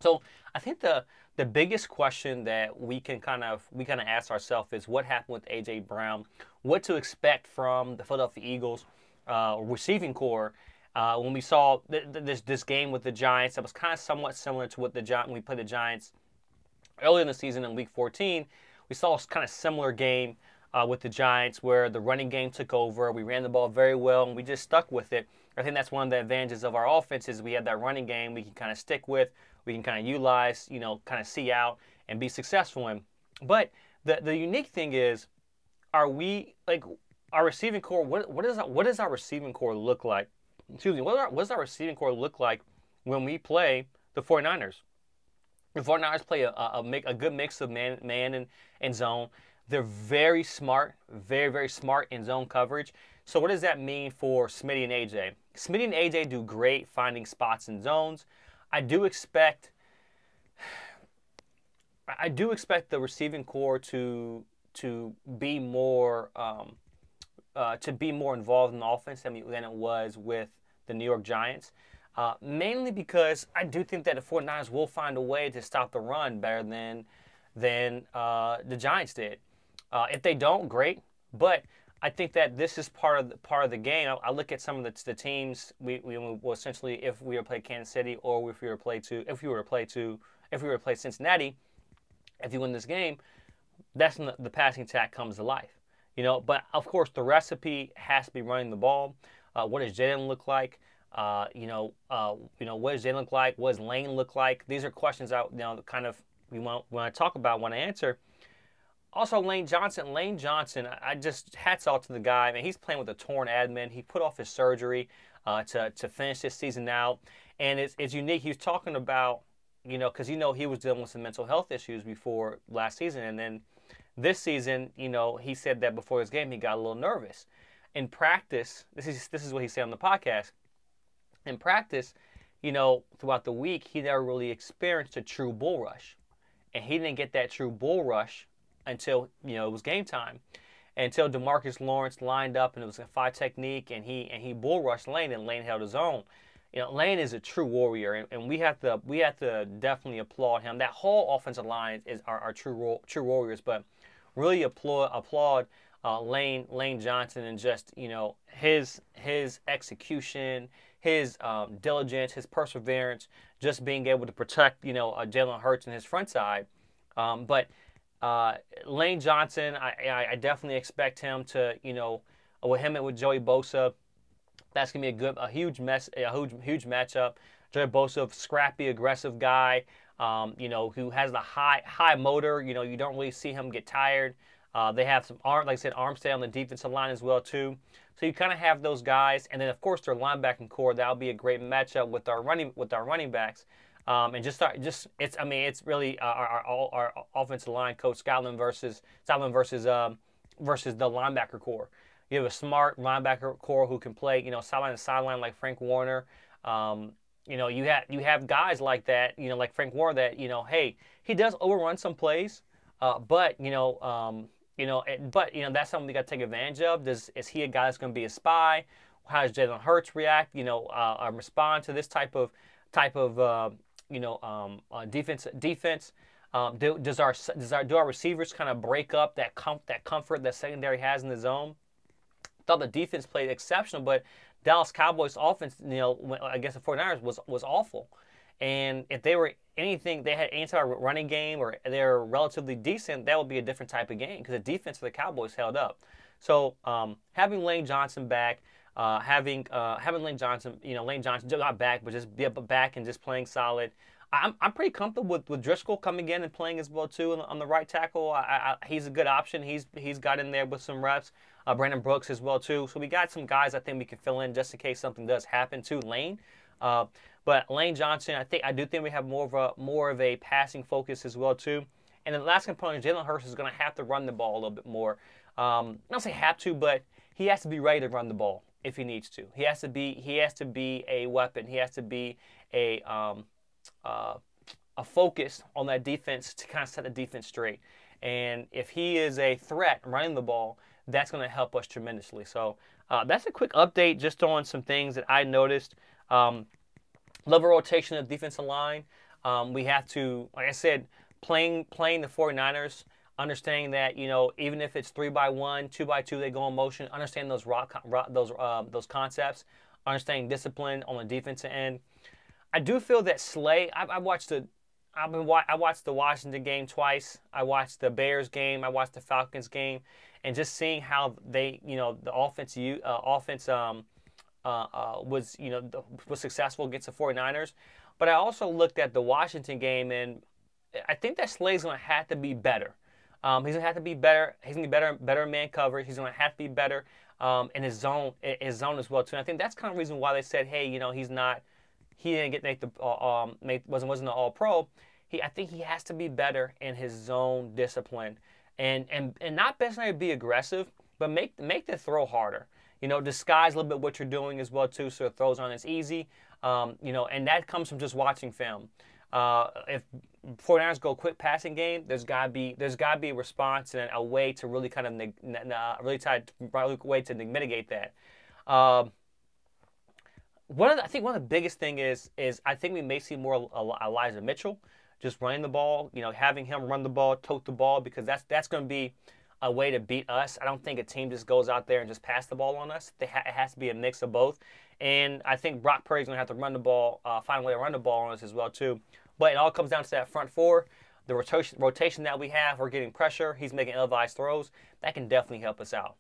So I think the biggest question that we kind of ask ourselves is what happened with AJ Brown, what to expect from the Philadelphia Eagles receiving core when we saw this game with the Giants that was kind of somewhat similar to what when we played the Giants earlier in the season in Week 14. We saw a kind of similar game with the Giants where the running game took over. We ran the ball very well and we just stuck with it. I think that's one of the advantages of our offense is we have that running game we can kind of stick with, we can kind of utilize, kind of see out and be successful in. But the unique thing is, are we like our receiving core? What does our receiving core look like? Excuse me. What does our receiving core look like when we play the 49ers? The 49ers play a good mix of man and zone. They're very smart, very, very smart in zone coverage. So what does that mean for Smitty and AJ? Smitty and AJ do great finding spots in zones. I do expect the receiving core to be more involved in the offense than it was with the New York Giants. Mainly because I do think that the 49ers will find a way to stop the run better than the Giants did. If they don't, great. But I think that this is part of the game. I look at some of the teams we will essentially, if we were to play Kansas City or if we were to play Cincinnati, if you win this game, that's when the passing attack comes to life. But of course the recipe has to be running the ball. What does Jalen look like? What does Jalen look like? What does Lane look like? These are questions we want to talk about, want to answer. Also, Lane Johnson. I just hats off to the guy. Man, he's playing with a torn abdomen. He put off his surgery to finish this season out, and it's unique. He was talking about, because he was dealing with some mental health issues before last season, and then this season, he said that before his game he got a little nervous. In practice, this is what he said on the podcast. In practice, throughout the week, he never really experienced a true bull rush, and he didn't get that true bull rush until it was game time, until DeMarcus Lawrence lined up and it was a 5 technique and he bull rushed Lane and Lane held his own. Lane is a true warrior and we have to definitely applaud him. That whole offensive line are true warriors, but really applaud Lane Johnson and just his execution, his diligence, his perseverance, just being able to protect Jalen Hurts and his front side, but. Lane Johnson, I definitely expect him to, with him and with Joey Bosa, that's gonna be a huge matchup. Joey Bosa, scrappy, aggressive guy, who has the high motor. You don't really see him get tired. They have some Armstead on the defensive line as well too. So you kind of have those guys, and then of course their linebacking core. That'll be a great matchup with our running backs. And it's really our offensive line coach Scotland versus the linebacker core. You have a smart linebacker core who can play, sideline to sideline like Frank Warner. You have guys like that, like Frank Warner that, hey, he does overrun some plays, but that's something we got to take advantage of. Is he a guy that's going to be a spy? How does Jalen Hurts react? Respond to this type of defense. Do our receivers kind of break up that comfort that secondary has in the zone? Thought the defense played exceptional, but Dallas Cowboys offense, against the 49ers was awful. And if they were anything, they had any type of running game or they're relatively decent, that would be a different type of game because the defense of the Cowboys held up. So having Lane Johnson back, having Lane Johnson not back, but just back and just playing solid. I'm pretty comfortable with Driscoll coming in and playing as well too on the right tackle. He's a good option. He's got in there with some reps. Brandon Brooks as well too. So we got some guys I think we can fill in just in case something does happen to Lane. But Lane Johnson, I do think we have more of a passing focus as well too. And the last component, Jalen Hurts is going to have to run the ball a little bit more. Not say have to, but he has to be ready to run the ball if he needs to. He has to be a weapon. He has to be a focus on that defense to kind of set the defense straight. And if he is a threat running the ball, that's going to help us tremendously. So that's a quick update just on some things that I noticed. Love a rotation of defensive line. We have to, like I said, playing the 49ers, understanding that, even if it's 3-by-1, 2-by-2, they go in motion, understand those concepts, understanding discipline on the defensive end. I do feel that Slay. I watched the Washington game twice. I watched the Bears game. I watched the Falcons game, and just seeing how they, the offense was successful against the 49ers. But I also looked at the Washington game, and I think that Slay's going to have to be better. He's going to have to be better. He's going to be better in man coverage. He's going to have to be better in his zone as well too. And I think that's kind of the reason why they said, hey, he didn't make wasn't an All-Pro. I think he has to be better in his zone discipline, and not necessarily be aggressive, but make the throw harder. Disguise a little bit what you're doing as well too, so the throws aren't as easy. And that comes from just watching film. If 49ers go quick passing game, there's gotta be a response and a way to really kind of way to mitigate that. I think one of the biggest thing is I think we may see more Elijah Mitchell just running the ball, having him run the ball, tote the ball, because that's going to be a way to beat us. I don't think a team just goes out there and just pass the ball on us. It has to be a mix of both. And I think Brock Purdy's going to have to run the ball, find a way to run the ball on us as well too. But it all comes down to that front four. The rotation that we have, we're getting pressure. He's making ill-advised throws. That can definitely help us out.